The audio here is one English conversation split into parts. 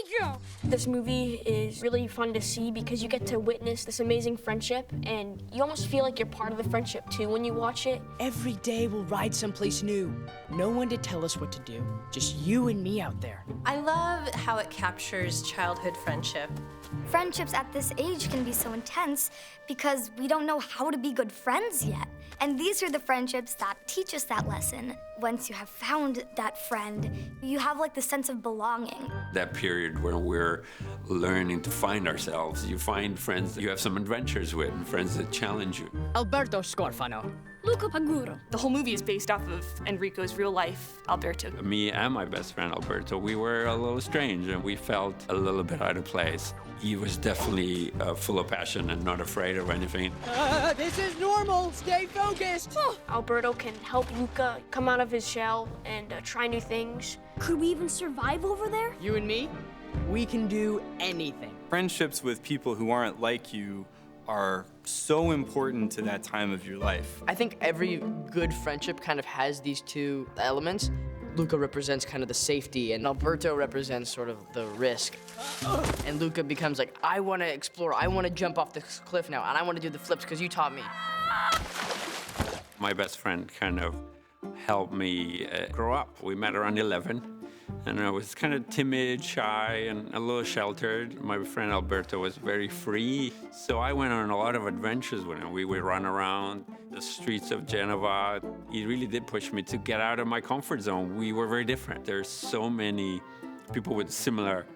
we go! This movie is really fun to see because you get to witness this amazing friendship, and you almost feel like you're part of the friendship too when you watch it. Every day we'll ride someplace new. No one to tell us what to do. Just you and me out there. I love how it captures childhood friendship. Friendships at this age can be so intense because we don't know how to be good friends yet. And these are the friendships that teach us that lesson. Once you have found that friend, you have like the sense of belonging. That period where we're learning to find ourselves, you find friends that you have some adventures with and friends that challenge you. Alberto Scorfano. Luca Paguro. The whole movie is based off of Enrico's real life, Alberto. Me and my best friend Alberto, we were a little strange and we felt a little bit out of place. He was definitely full of passion and not afraid of anything. This is normal. Stay focused. Alberto can help Luca come out of his shell and try new things. Could we even survive over there? You and me, we can do anything. Friendships with people who aren't like you are so important to that time of your life. I think every good friendship kind of has these two elements. Luca represents kind of the safety, and Alberto represents sort of the risk. And Luca becomes like, I want to explore, I want to jump off this cliff now, and I want to do the flips because you taught me. My best friend kind of helped me grow up. We met around 11, and I was kind of timid, shy, and a little sheltered. My friend Alberto was very free, so I went on a lot of adventures with him. We would run around the streets of Genova. He really did push me to get out of my comfort zone. We were very different. There's so many people with similar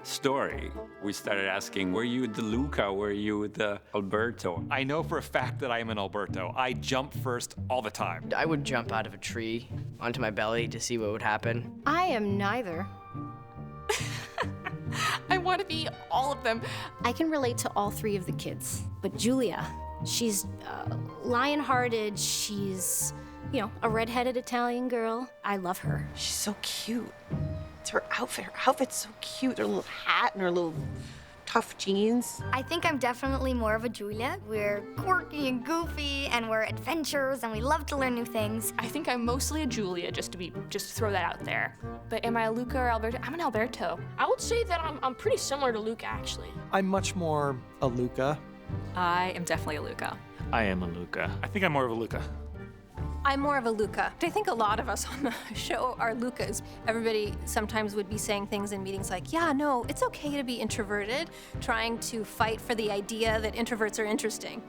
story. We started asking, were you the Luca? Were you the Alberto? I know for a fact that I am an Alberto. I jump first all the time. I would jump out of a tree onto my belly to see what would happen. I am neither. I want to be all of them. I can relate to all three of the kids, but Giulia, she's lion-hearted, she's, a redheaded Italian girl. I love her. She's so cute. It's her outfit. Her outfit's so cute. Her little hat and her little tough jeans. I think I'm definitely more of a Giulia. We're quirky and goofy, and we're adventurers, and we love to learn new things. I think I'm mostly a Giulia, just to throw that out there. But am I a Luca or Alberto? I'm an Alberto. I would say that I'm pretty similar to Luca, actually. I'm much more a Luca. I am definitely a Luca. I am a Luca. I think I'm more of a Luca. I'm more of a Luca. I think a lot of us on the show are Lucas. Everybody sometimes would be saying things in meetings like, yeah, no, it's okay to be introverted, trying to fight for the idea that introverts are interesting.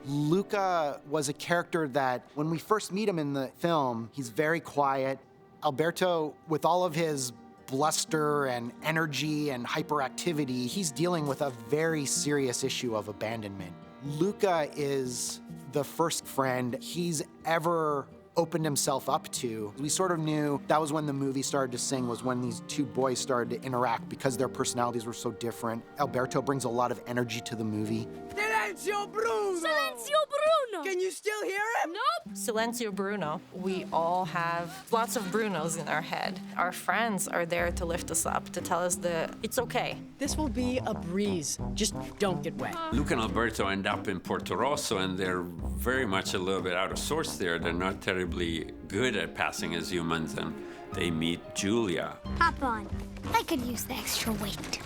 Luca was a character that, when we first meet him in the film, he's very quiet. Alberto, with all of his bluster and energy and hyperactivity, he's dealing with a very serious issue of abandonment. Luca is the first friend he's ever opened himself up to. We sort of knew that was when the movie started to sing, was when these two boys started to interact because their personalities were so different. Alberto brings a lot of energy to the movie. Silencio Bruno! Silencio Bruno! Can you still hear him? Nope! Silencio Bruno. We all have lots of Brunos in our head. Our friends are there to lift us up, to tell us that it's okay. This will be a breeze. Just don't get wet. Luca and Alberto end up in Porto Rosso, and they're very much a little bit out of sorts there. They're not terribly good at passing as humans, and they meet Giulia. Hop on. I could use the extra weight.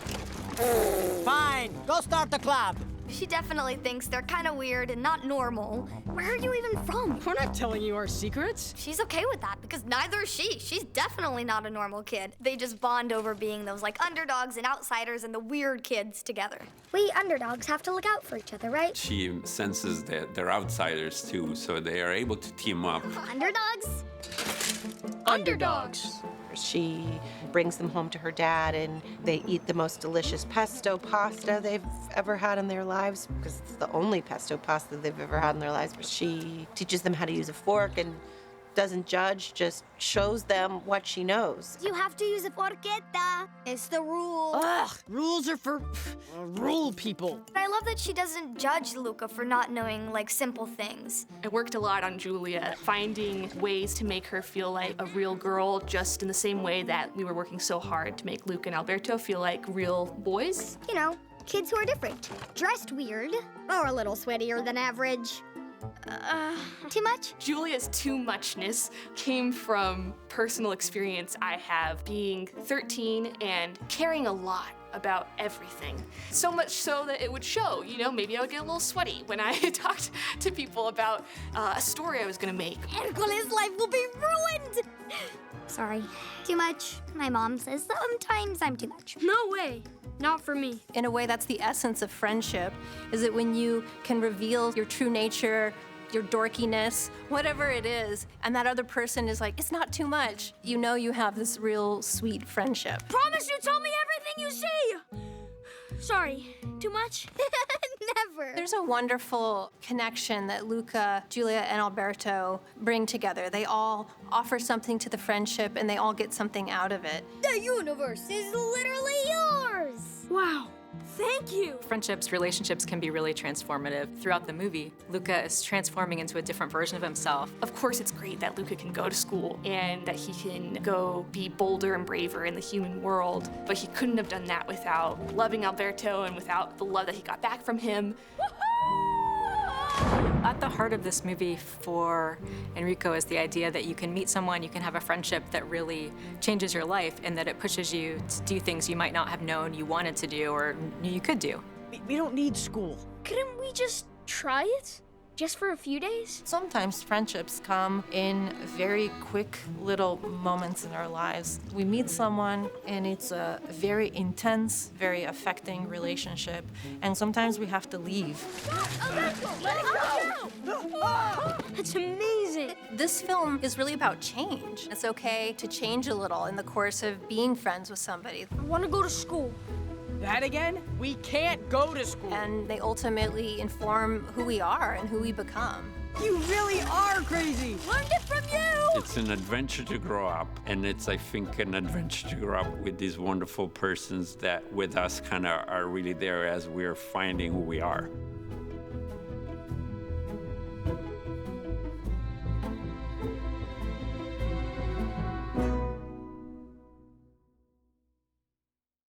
Fine, go start the club. She definitely thinks they're kind of weird and not normal. Where are you even from? We're not telling you our secrets. She's okay with that because neither is she. She's definitely not a normal kid. They just bond over being those like underdogs and outsiders and the weird kids together. We underdogs have to look out for each other, right? She senses that they're outsiders too, so they are able to team up. Underdogs? Underdogs. She brings them home to her dad, and they eat the most delicious pesto pasta they've ever had in their lives, because it's the only pesto pasta they've ever had in their lives. She teaches them how to use a fork and doesn't judge, just shows them what she knows. You have to use a forqueta. It's the rule. Ugh, rules are for rule people. I love that she doesn't judge Luca for not knowing, like, simple things. I worked a lot on Giulia, finding ways to make her feel like a real girl, just in the same way that we were working so hard to make Luca and Alberto feel like real boys. You know, kids who are different. Dressed weird, or a little sweatier than average. Too much? Giulia's too muchness came from personal experience I have being 13 and caring a lot about everything. So much so that it would show, you know, maybe I would get a little sweaty when I talked to people about a story I was gonna make. Hercules' life will be ruined! Sorry. Too much. My mom says sometimes I'm too much. No way. Not for me. In a way, that's the essence of friendship, is that when you can reveal your true nature, your dorkiness, whatever it is, and that other person is like, it's not too much, you know you have this real sweet friendship. Promise you tell me everything you see. Sorry. Too much? Never. There's a wonderful connection that Luca, Giulia, and Alberto bring together. They all offer something to the friendship, and they all get something out of it. The universe is literally yours! Wow. Thank you. Friendships, relationships can be really transformative. Throughout the movie, Luca is transforming into a different version of himself. Of course, it's great that Luca can go to school and that he can go be bolder and braver in the human world, but he couldn't have done that without loving Alberto and without the love that he got back from him. At the heart of this movie for Enrico is the idea that you can meet someone, you can have a friendship that really changes your life, and that it pushes you to do things you might not have known you wanted to do or knew you could do. We don't need school. Couldn't we just try it? Just for a few days? Sometimes friendships come in very quick little moments in our lives. We meet someone and it's a very intense, very affecting relationship, and sometimes we have to leave. That's amazing. This film is really about change. It's okay to change a little in the course of being friends with somebody. I want to go to school. That again? We can't go to school. And they ultimately inform who we are and who we become. You really are crazy. Learned it from you. It's an adventure to grow up, and it's, I think, an adventure to grow up with these wonderful persons that with us kind of are really there as we're finding who we are.